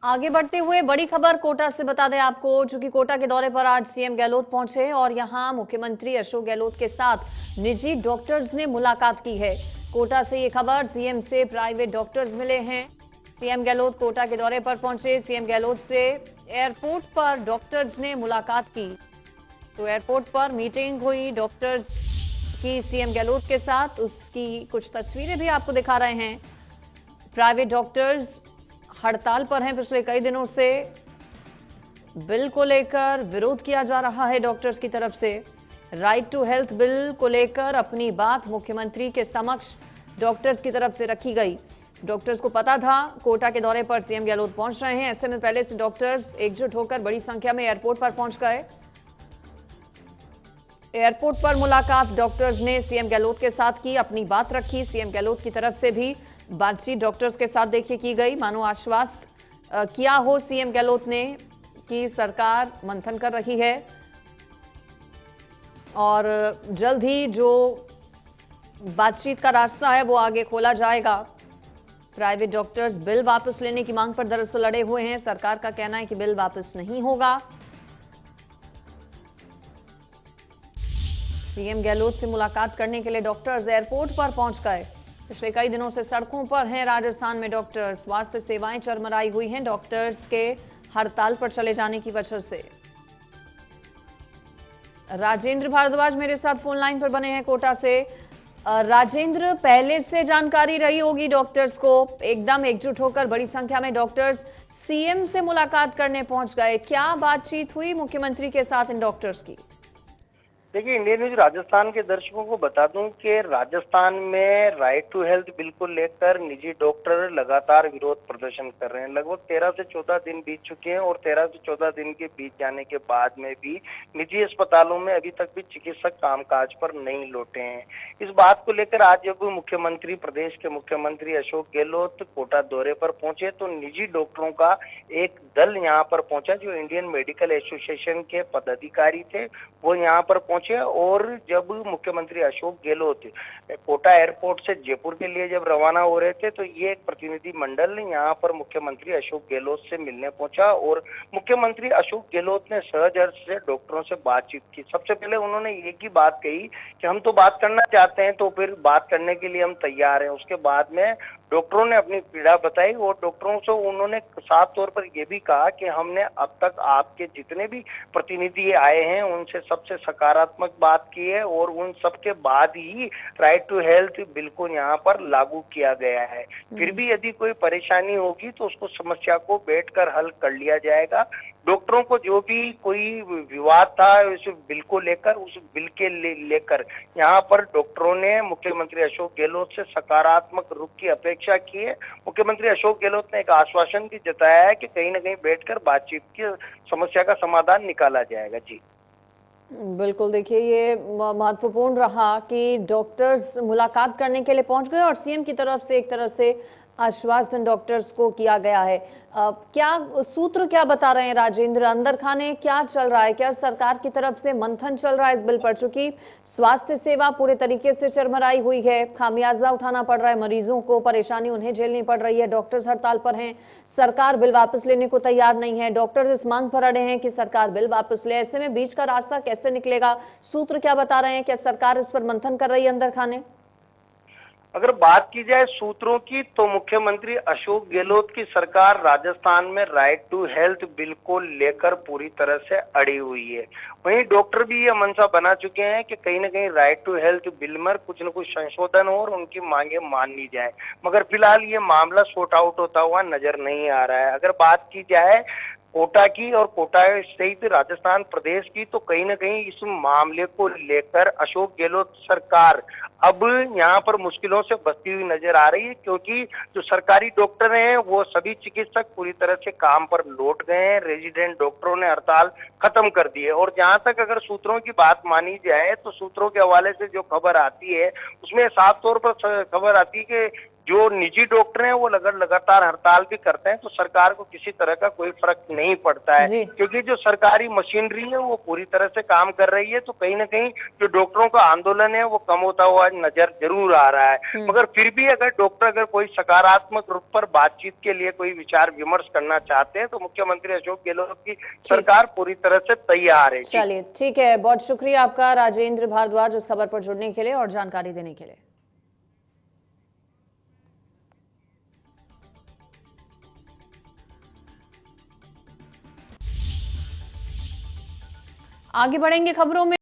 आगे बढ़ते हुए बड़ी खबर कोटा से बता दें आपको, चूंकि कोटा के दौरे पर आज सीएम गहलोत पहुंचे और यहां मुख्यमंत्री अशोक गहलोत के साथ निजी डॉक्टर्स ने मुलाकात की है। कोटा से ये खबर, सीएम से प्राइवेट डॉक्टर्स मिले हैं। सीएम गहलोत कोटा के दौरे पर पहुंचे। सीएम गहलोत से एयरपोर्ट पर डॉक्टर्स ने मुलाकात की। तो एयरपोर्ट पर मीटिंग हुई डॉक्टर्स की सीएम गहलोत के साथ, उसकी कुछ तस्वीरें भी आपको दिखा रहे हैं। प्राइवेट डॉक्टर्स हड़ताल पर हैं पिछले कई दिनों से। बिल को लेकर विरोध किया जा रहा है डॉक्टर्स की तरफ से। राइट टू हेल्थ बिल को लेकर अपनी बात मुख्यमंत्री के समक्ष डॉक्टर्स की तरफ से रखी गई। डॉक्टर्स को पता था कोटा के दौरे पर सीएम गहलोत पहुंच रहे हैं, ऐसे में पहले से डॉक्टर्स एकजुट होकर बड़ी संख्या में एयरपोर्ट पर पहुंच गए। एयरपोर्ट पर मुलाकात डॉक्टर्स ने सीएम गहलोत के साथ की, अपनी बात रखी। सीएम गहलोत की तरफ से भी बातचीत डॉक्टर्स के साथ देखिए की गई, मानो आश्वस्त किया हो सीएम गहलोत ने कि सरकार मंथन कर रही है और जल्द ही जो बातचीत का रास्ता है वो आगे खोला जाएगा। प्राइवेट डॉक्टर्स बिल वापस लेने की मांग पर दरअसल अड़े हुए हैं। सरकार का कहना है कि बिल वापस नहीं होगा। सीएम गहलोत से मुलाकात करने के लिए डॉक्टर्स एयरपोर्ट पर पहुंच गए। पिछले कई दिनों से सड़कों पर हैं राजस्थान में डॉक्टर्स। स्वास्थ्य सेवाएं चरमराई हुई हैं डॉक्टर्स के हड़ताल पर चले जाने की वजह से। राजेंद्र भारद्वाज मेरे साथ फोन लाइन पर बने हैं कोटा से। राजेंद्र, पहले से जानकारी रही होगी डॉक्टर्स को, एकदम एकजुट होकर बड़ी संख्या में डॉक्टर्स सीएम से मुलाकात करने पहुंच गए। क्या बातचीत हुई मुख्यमंत्री के साथ इन डॉक्टर्स की? देखिए, इंडियन न्यूज राजस्थान के दर्शकों को बता दूं कि राजस्थान में राइट टू हेल्थ बिल को लेकर निजी डॉक्टर लगातार विरोध प्रदर्शन कर रहे हैं। लगभग 13 से 14 दिन बीत चुके हैं और 13 से 14 दिन के बीत जाने के बाद में भी निजी अस्पतालों में अभी तक भी चिकित्सक कामकाज पर नहीं लौटे हैं। इस बात को लेकर आज जब प्रदेश के मुख्यमंत्री अशोक गहलोत कोटा दौरे पर पहुंचे तो निजी डॉक्टरों का एक दल यहाँ पर पहुंचा, जो इंडियन मेडिकल एसोसिएशन के पदाधिकारी थे, वो यहाँ पर पहुंचे। और जब मुख्यमंत्री अशोक गहलोत कोटा एयरपोर्ट से जयपुर के लिए जब रवाना हो रहे थे तो ये एक प्रतिनिधि मंडल यहाँ पर मुख्यमंत्री अशोक गहलोत से मिलने पहुंचा और मुख्यमंत्री अशोक गहलोत ने सहज अर्थ से डॉक्टरों से बातचीत की। सबसे पहले उन्होंने एक ही बात कही कि हम तो बात करना चाहते हैं, तो फिर बात करने के लिए हम तैयार हैं। उसके बाद में डॉक्टरों ने अपनी पीड़ा बताई और डॉक्टरों से उन्होंने साफ तौर पर यह भी कहा कि हमने अब तक आपके जितने भी प्रतिनिधि आए हैं उनसे सबसे सकारात्मक बात की है और उन सबके बाद ही राइट टू हेल्थ बिल को यहाँ पर लागू किया गया है। फिर भी यदि कोई परेशानी होगी तो उसको समस्या को बैठकर हल कर लिया जाएगा। डॉक्टरों को जो भी कोई विवाद था उस बिल को लेकर, उस बिल के लेकर यहाँ पर डॉक्टरों ने मुख्यमंत्री अशोक गहलोत से सकारात्मक रुख की अपेक्षा की है। मुख्यमंत्री अशोक गहलोत ने एक आश्वासन भी जताया है कि कहीं न कहीं बैठकर बातचीत की समस्या का समाधान निकाला जाएगा। जी बिल्कुल, देखिए ये महत्वपूर्ण रहा कि डॉक्टर्स मुलाकात करने के लिए पहुंच गए और सीएम की तरफ से एक तरह से आश्वासन डॉक्टर्स को किया गया है। क्या सूत्र क्या बता रहे हैं राजेंद्र, अंदर खाने क्या चल रहा है? क्या सरकार की तरफ से मंथन चल रहा है इस बिल पर? चूंकि स्वास्थ्य सेवा पूरे तरीके से चरमराई हुई है, खामियाजा उठाना पड़ रहा है मरीजों को, परेशानी उन्हें झेलनी पड़ रही है, डॉक्टर्स हड़ताल पर हैं, सरकार बिल वापस लेने को तैयार नहीं है, डॉक्टर्स इस मांग पर अड़े हैं कि सरकार बिल वापस ले। ऐसे में बीच का रास्ता कैसे निकलेगा? सूत्र क्या बता रहे हैं? क्या सरकार इस पर मंथन कर रही है अंदर खाने? अगर बात की जाए सूत्रों की तो मुख्यमंत्री अशोक गहलोत की सरकार राजस्थान में राइट टू हेल्थ बिल को लेकर पूरी तरह से अड़ी हुई है। वहीं डॉक्टर भी ये मनसा बना चुके हैं कि कहीं ना कहीं राइट टू हेल्थ बिल में कुछ न कुछ संशोधन हो और उनकी मांगे मान ली जाए, मगर फिलहाल ये मामला सॉर्ट आउट होता हुआ नजर नहीं आ रहा है। अगर बात की जाए कोटा की और कोटा सहित राजस्थान प्रदेश की तो कहीं ना कहीं इस मामले को लेकर अशोक गहलोत सरकार अब यहाँ पर मुश्किलों से बचती हुई नजर आ रही है, क्योंकि जो सरकारी डॉक्टर हैं वो सभी चिकित्सक पूरी तरह से काम पर लौट गए हैं। रेजिडेंट डॉक्टरों ने हड़ताल खत्म कर दी है और जहां तक अगर सूत्रों की बात मानी जाए तो सूत्रों के हवाले से जो खबर आती है उसमें साफ तौर पर खबर आती है कि जो निजी डॉक्टर हैं वो लगातार हड़ताल भी करते हैं, तो सरकार को किसी तरह का कोई फर्क नहीं पड़ता है, जी। क्योंकि जो सरकारी मशीनरी है वो पूरी तरह से काम कर रही है। तो कहीं ना कहीं जो डॉक्टरों का आंदोलन है वो कम होता हुआ नजर जरूर आ रहा है। मगर फिर भी अगर कोई सकारात्मक रूप पर बातचीत के लिए कोई विचार विमर्श करना चाहते हैं तो मुख्यमंत्री अशोक गहलोत की सरकार पूरी तरह से तैयार है। चलिए, ठीक है, बहुत शुक्रिया आपका राजेंद्र भारद्वाज इस खबर पर जुड़ने के लिए और जानकारी देने के लिए। आगे बढ़ेंगे खबरों में।